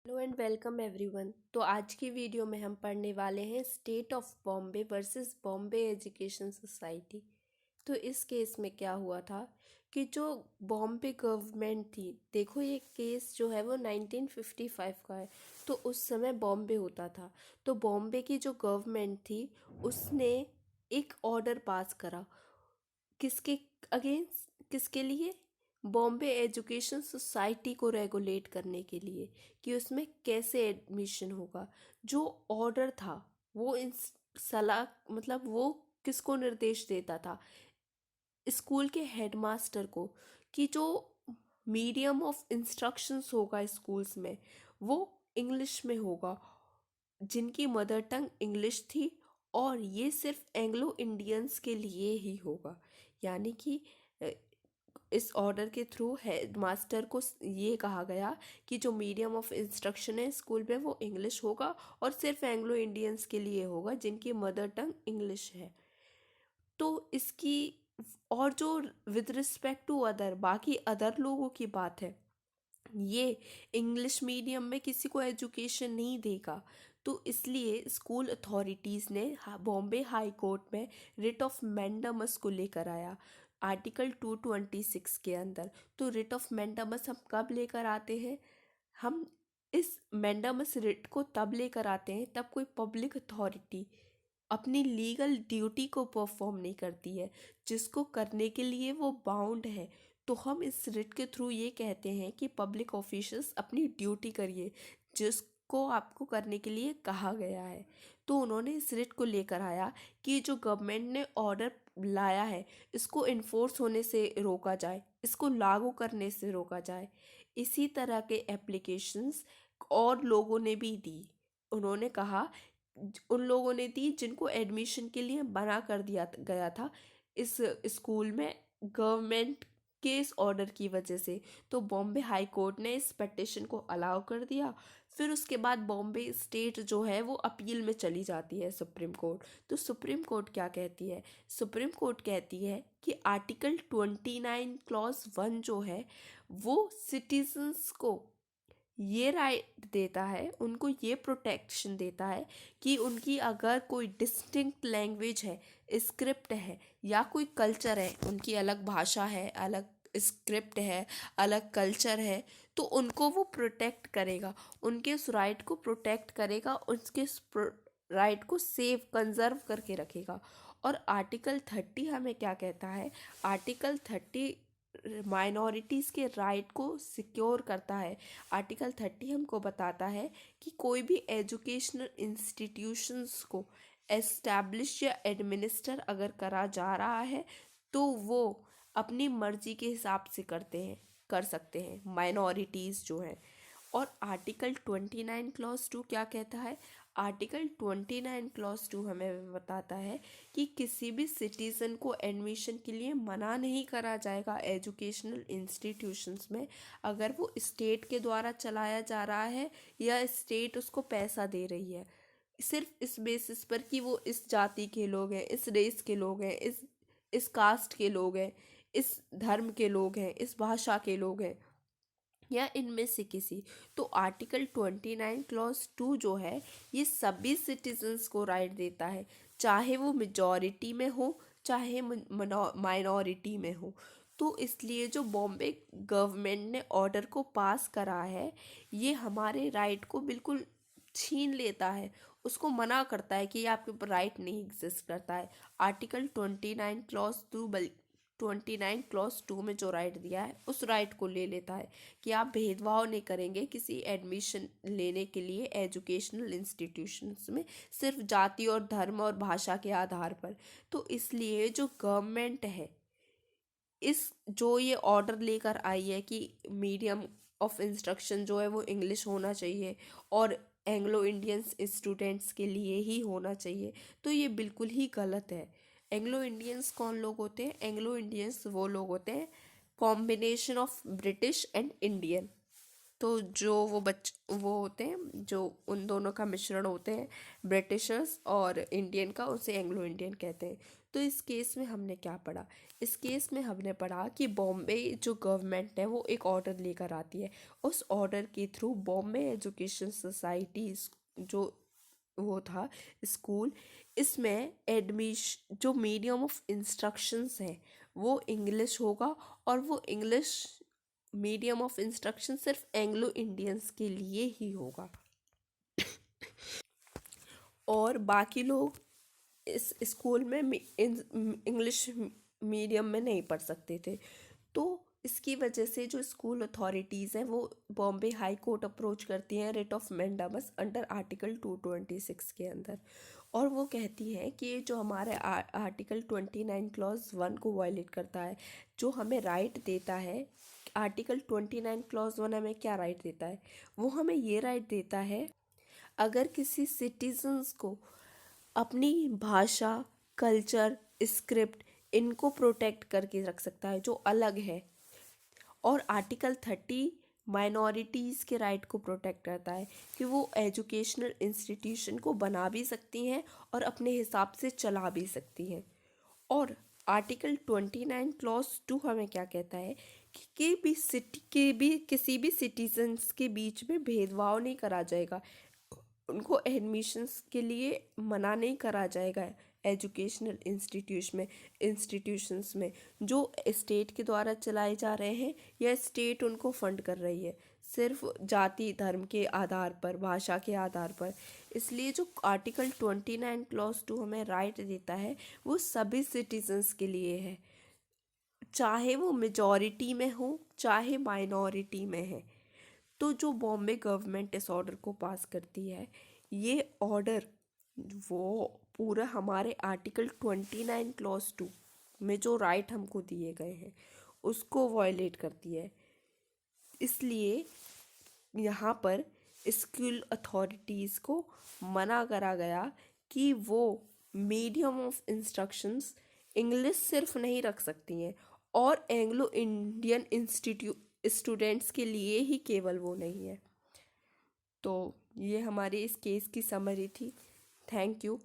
Hello and welcome everyone. तो आज की वीडियो में हम पढ़ने वाले हैं state of Bombay versus Bombay education society. तो इस केस में क्या हुआ था कि जो बॉम्बे गवर्नमेंट थी, देखो ये केस जो है वो 1955 का है। तो उस समय बॉम्बे होता था। तो बॉम्बे की जो गवर्नमेंट थी उसने एक ऑर्डर पास करा। किसके अगेंस्ट, किसके लिए? बॉम्बे एजुकेशन सोसाइटी को रेगुलेट करने के लिए कि उसमें कैसे एडमिशन होगा। जो ऑर्डर था वो इन सलाह मतलब वो किसको निर्देश देता था? स्कूल के हेडमास्टर को, कि जो मीडियम ऑफ इंस्ट्रक्शंस होगा स्कूल्स में वो इंग्लिश में होगा, जिनकी मदर टंग इंग्लिश थी। और ये सिर्फ एंग्लो इंडियंस के लिए ही होगा। यानी कि अ, इस ऑर्डर के थ्रू हेडमास्टर को ये कहा गया कि जो मीडियम ऑफ इंस्ट्रक्शन है स्कूल में वो इंग्लिश होगा और सिर्फ एंग्लो इंडियंस के लिए होगा जिनकी मदर टंग इंग्लिश है। तो इसकी और जो विद रिस्पेक्ट टू अदर, बाकी अदर लोगों की बात है, ये इंग्लिश मीडियम में किसी को एजुकेशन नहीं देगा। तो इसलिए स्कूल अथॉरिटीज़ ने बॉम्बे हाई कोर्ट में रिट ऑफ मैंडामस को लेकर आया आर्टिकल 226 के अंदर। तो रिट ऑफ मैंडामस हम कब लेकर आते हैं? हम इस मैंडामस रिट को तब लेकर आते हैं तब कोई पब्लिक अथॉरिटी अपनी लीगल ड्यूटी को परफॉर्म नहीं करती है, जिसको करने के लिए वो बाउंड है। तो हम इस रिट के थ्रू ये कहते हैं कि पब्लिक ऑफिशियल्स अपनी ड्यूटी करिए जिसको आपको करने के लिए कहा गया है। तो उन्होंने इस रिट को लेकर आया कि जो गवर्नमेंट ने ऑर्डर लाया है इसको इन्फोर्स होने से रोका जाए, इसको लागू करने से रोका जाए। इसी तरह के एप्लीकेशंस और लोगों ने भी दी। उन्होंने कहा, उन लोगों ने दी जिनको एडमिशन के लिए मना कर दिया गया था इस स्कूल में गवर्नमेंट के इस ऑर्डर की वजह से। तो बॉम्बे हाई कोर्ट ने इस पिटिशन को अलाउ कर दिया। फिर उसके बाद बॉम्बे स्टेट जो है वो अपील में चली जाती है सुप्रीम कोर्ट। तो सुप्रीम कोर्ट क्या कहती है? सुप्रीम कोर्ट कहती है कि आर्टिकल 29 क्लॉज 1 जो है वो सिटीजन्स को ये राइट देता है, उनको ये प्रोटेक्शन देता है कि उनकी अगर कोई डिस्टिंक्ट लैंग्वेज है, स्क्रिप्ट है या कोई कल्चर है, उनकी अलग भाषा है, अलग स्क्रिप्ट है, अलग कल्चर है, तो उनको वो प्रोटेक्ट करेगा, उनके उस राइट को प्रोटेक्ट करेगा, उसके राइट को सेव कंजर्व करके रखेगा। और आर्टिकल 30 हमें क्या कहता है? आर्टिकल 30 माइनॉरिटीज़ के राइट को सिक्योर करता है। आर्टिकल 30 हमको बताता है कि कोई भी एजुकेशनल इंस्टीट्यूशंस को एस्टैब्लिश या एडमिनिस्टर अगर करा जा रहा है तो वो अपनी मर्जी के हिसाब से कर सकते हैं माइनॉरिटीज़ जो हैं। और आर्टिकल 29 क्लॉज 2 क्या कहता है? आर्टिकल 29 क्लॉज 2 हमें बताता है कि किसी भी सिटीज़न को एडमिशन के लिए मना नहीं करा जाएगा एजुकेशनल इंस्टीट्यूशंस में, अगर वो स्टेट के द्वारा चलाया जा रहा है या स्टेट उसको पैसा दे रही है, सिर्फ इस बेसिस पर कि वो इस जाति के लोग हैं, इस रेस के लोग हैं, इस कास्ट के लोग हैं, इस धर्म के लोग हैं, इस भाषा के लोग हैं या इनमें से किसी। तो आर्टिकल 29 क्लॉज 2 जो है ये सभी सिटीजन्स को राइट देता है, चाहे वो मेजॉरिटी में हो चाहे माइनॉरिटी में हो। तो इसलिए जो बॉम्बे गवर्नमेंट ने ऑर्डर को पास करा है ये हमारे राइट को बिल्कुल छीन लेता है, उसको मना करता है कि ये आपके ऊपर राइट नहीं एग्जिस्ट करता है। आर्टिकल 29 क्लॉज 2 29 क्लॉज 2 में जो राइट दिया है उस राइट को ले लेता है कि आप भेदभाव नहीं करेंगे किसी एडमिशन लेने के लिए एजुकेशनल इंस्टीट्यूशंस में सिर्फ जाति और धर्म और भाषा के आधार पर। तो इसलिए जो गवर्नमेंट है इस जो ये ऑर्डर लेकर आई है कि मीडियम ऑफ इंस्ट्रक्शन जो है वो इंग्लिश होना चाहिए और एंग्लो इंडियंस स्टूडेंट्स के लिए ही होना चाहिए, तो ये बिल्कुल ही गलत है। एंग्लो इंडियंस कौन लोग होते हैं? एंग्लो इंडियंस वो लोग होते हैं combination of British and Indian. तो जो वो होते हैं, जो उन दोनों का मिश्रण होते हैं, ब्रिटिशर्स और इंडियन का, उसे एंग्लो इंडियन कहते हैं। तो इस केस में हमने क्या पढ़ा? इस केस में हमने पढ़ा कि बॉम्बे जो गवर्नमेंट है वो एक ऑर्डर लेकर आती है। उस ऑर्डर के थ्रू बॉम्बे एजुकेशन सोसाइटी जो वो था स्कूल, इसमें एडमिशन जो मीडियम ऑफ इंस्ट्रक्शंस है वो इंग्लिश होगा, और वो इंग्लिश मीडियम ऑफ इंस्ट्रक्शन सिर्फ एंग्लो इंडियंस के लिए ही होगा, और बाकी लोग इस स्कूल में इंग्लिश मीडियम में नहीं पढ़ सकते थे। तो इसकी वजह से जो स्कूल अथॉरिटीज़ हैं वो बॉम्बे हाई कोर्ट अप्रोच करती हैं writ of mandamus under article 226 के अंदर, और वो कहती हैं कि ये जो हमारे आर्टिकल 29 क्लॉज 1 को वायलेट करता है, जो हमें राइट देता है। आर्टिकल 29 क्लॉज 1 हमें क्या राइट देता है? वो हमें ये राइट देता है, अगर किसी सिटीजन्स को अपनी भाषा, कल्चर, स्क्रिप्ट, इनको प्रोटेक्ट करके रख सकता है जो अलग है। और आर्टिकल 30 माइनॉरिटीज़ के राइट को प्रोटेक्ट करता है कि वो एजुकेशनल इंस्टीट्यूशन को बना भी सकती हैं और अपने हिसाब से चला भी सकती हैं। और आर्टिकल 29 क्लॉज 2 हमें क्या कहता है कि भी किसी भी सिटीजन्स के बीच में भेदभाव नहीं करा जाएगा, उनको एडमिशन्स के लिए मना नहीं करा जाएगा एजुकेशनल इंस्टीट्यूशंस में जो स्टेट के द्वारा चलाए जा रहे हैं या स्टेट उनको फंड कर रही है, सिर्फ जाति धर्म के आधार पर, भाषा के आधार पर। इसलिए जो आर्टिकल 29 क्लॉज 2 हमें राइट देता है वो सभी सिटीजन्स के लिए है, चाहे वो मेजॉरिटी में हो चाहे माइनॉरिटी में है। तो जो बॉम्बे गवर्नमेंट इस ऑर्डर को पास करती है, ये ऑर्डर वो पूरा हमारे आर्टिकल 29 क्लॉज 2 में जो राइट हमको दिए गए हैं उसको वायलेट करती है। इसलिए यहाँ पर स्कूल अथॉरिटीज़ को मना करा गया कि वो मीडियम ऑफ इंस्ट्रक्शंस इंग्लिश सिर्फ नहीं रख सकती हैं, और एंग्लो इंडियन इंस्टीट्यूट स्टूडेंट्स के लिए ही केवल वो नहीं है। तो ये हमारे इस केस की समरी थी। Thank you.